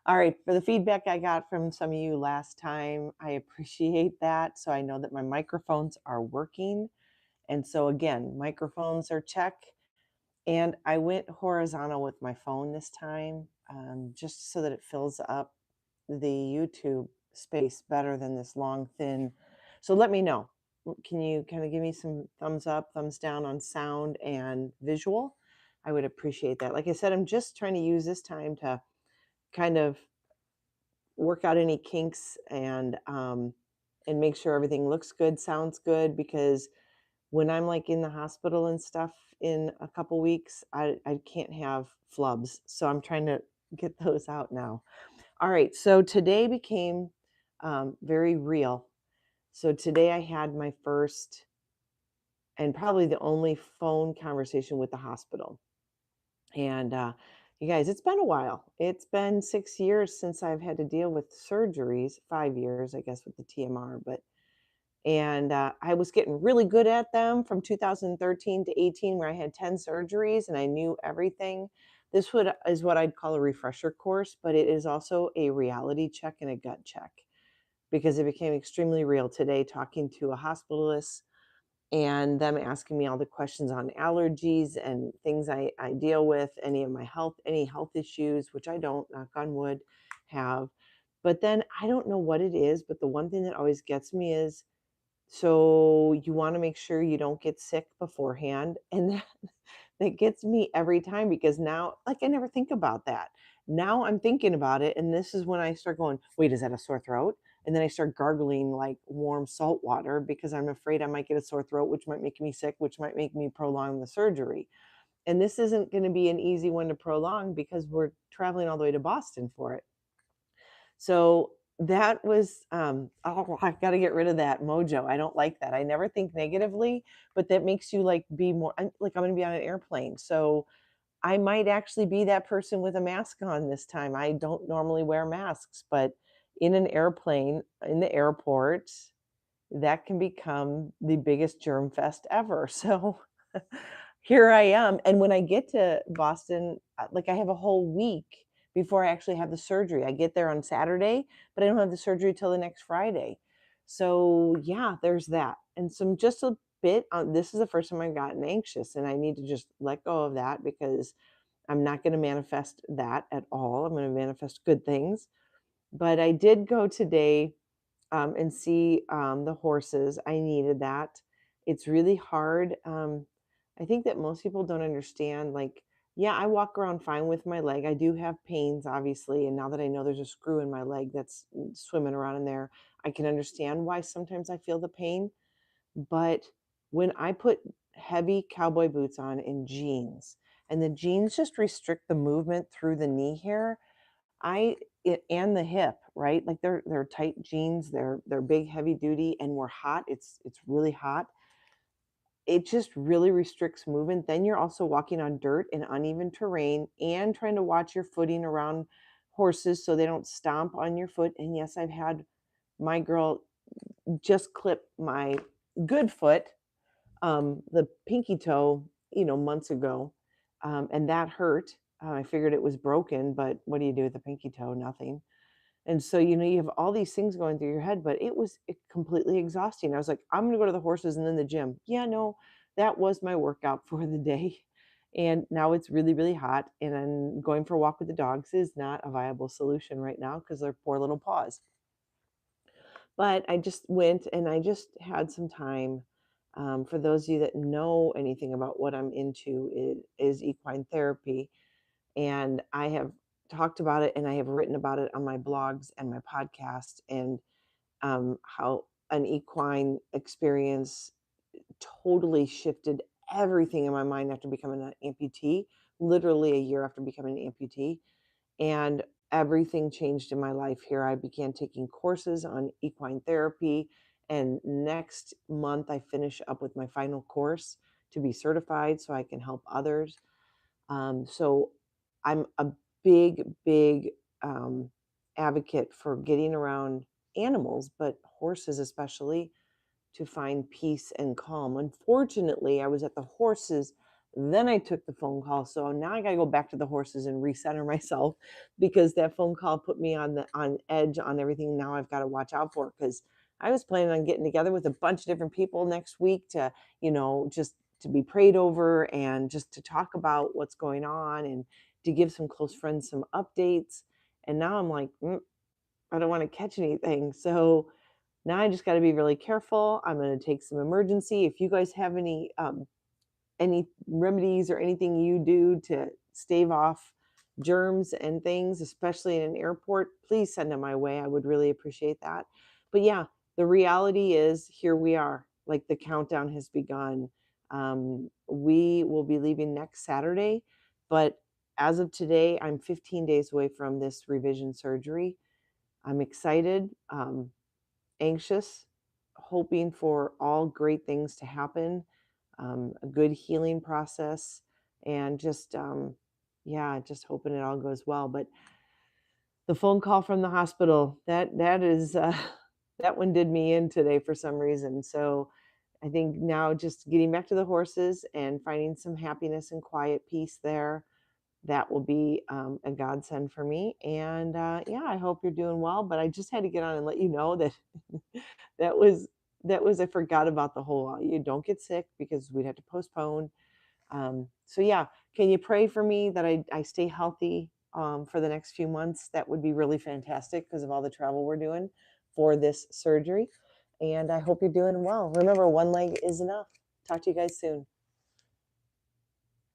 All right, for the feedback I got from some of you last time, I appreciate that. So I know that my microphones are working. And so again, microphones are check. And I went horizontal with my phone this time, just so that it fills up the YouTube space better than this long, thin. So let me know. Can you kind of give me some thumbs up, thumbs down on sound and visual? I would appreciate that. Like I said, I'm just trying to use this time to kind of work out any kinks and make sure everything looks good, sounds good, because when I'm like in the hospital and stuff in a couple weeks, I can't have flubs. So I'm trying to get those out now. All right. So today became very real. So today I had my first and probably the only phone conversation with the hospital. And you guys, it's been a while. It's been 6 years since I've had to deal with surgeries, 5 years, I guess, with the TMR. But and I was getting really good at them from 2013 to 18, where I had 10 surgeries and I knew everything. Is what I'd call a refresher course, but it is also a reality check and a gut check because it became extremely real today talking to a hospitalist and them asking me all the questions on allergies and things I deal with, any health issues, which I don't, knock on wood, have. But then I don't know what it is, but the one thing that always gets me is, so you want to make sure you don't get sick beforehand. And that gets me every time because now, like, I never think about that. Now I'm thinking about it. And this is when I start going, wait, is that a sore throat? And then I start gargling like warm salt water because I'm afraid I might get a sore throat, which might make me sick, which might make me prolong the surgery. And this isn't going to be an easy one to prolong because we're traveling all the way to Boston for it. So that was, oh, I got to get rid of that mojo. I don't like that. I never think negatively, but that makes you like be more, I'm going to be on an airplane. So I might actually be that person with a mask on this time. I don't normally wear masks, but in an airplane, in the airport, that can become the biggest germ fest ever. So here I am. And when I get to Boston, like I have a whole week before I actually have the surgery. I get there on Saturday, but I don't have the surgery till the next Friday. So yeah, there's that. And some just a bit on this is the first time I've gotten anxious and I need to just let go of that because I'm not going to manifest that at all. I'm going to manifest good things. But I did go today and see the horses. I needed that. It's really hard. I think that most people don't understand. Like, yeah, I walk around fine with my leg. I do have pains, obviously. And now that I know there's a screw in my leg that's swimming around in there, I can understand why sometimes I feel the pain. But when I put heavy cowboy boots on and jeans, and the jeans just restrict the movement through the knee here, and the hip, right? Like they're tight jeans, they're big, heavy duty, and we're hot. It's really hot. It just really restricts movement. Then you're also walking on dirt and uneven terrain and trying to watch your footing around horses so they don't stomp on your foot. And yes, I've had my girl just clip my good foot, the pinky toe, months ago, and that hurt. I figured it was broken, but what do you do with the pinky toe? Nothing. And so, you have all these things going through your head, but it was completely exhausting. I was like, I'm going to go to the horses and then the gym. Yeah, no, that was my workout for the day. And now it's really, really hot. And then going for a walk with the dogs is not a viable solution right now because they're poor little paws. But I just went and I just had some time. For those of you that know anything about what I'm into, it is equine therapy. And I have talked about it and I have written about it on my blogs and my podcast, and how an equine experience totally shifted everything in my mind after becoming an amputee, literally a year after becoming an amputee. And everything changed in my life here. I began taking courses on equine therapy. And next month, I finish up with my final course to be certified so I can help others. So I'm a big, big advocate for getting around animals, but horses especially, to find peace and calm. Unfortunately, I was at the horses Then I took the phone call. So now I got to go back to the horses and recenter myself because that phone call put me on edge on everything now I've got to watch out for, because I was planning on getting together with a bunch of different people next week to, just to be prayed over and just to talk about what's going on and to give some close friends some updates. And now I'm like, I don't want to catch anything. So now I just got to be really careful. I'm going to take some emergency. If you guys have any remedies or anything you do to stave off germs and things, especially in an airport, please send them my way. I would really appreciate that. But yeah, the reality is here we are. Like the countdown has begun. We will be leaving next Saturday, but as of today, I'm 15 days away from this revision surgery. I'm excited, anxious, hoping for all great things to happen, a good healing process, and just, yeah, just hoping it all goes well. But the phone call from the hospital, that is, that one did me in today for some reason. So I think now just getting back to the horses and finding some happiness and quiet peace there, that will be a godsend for me. And yeah, I hope you're doing well. But I just had to get on and let you know that that was I forgot about the whole you don't get sick because we'd have to postpone. So yeah, can you pray for me that I stay healthy for the next few months? That would be really fantastic because of all the travel we're doing for this surgery. And I hope you're doing well. Remember, one leg is enough. Talk to you guys soon.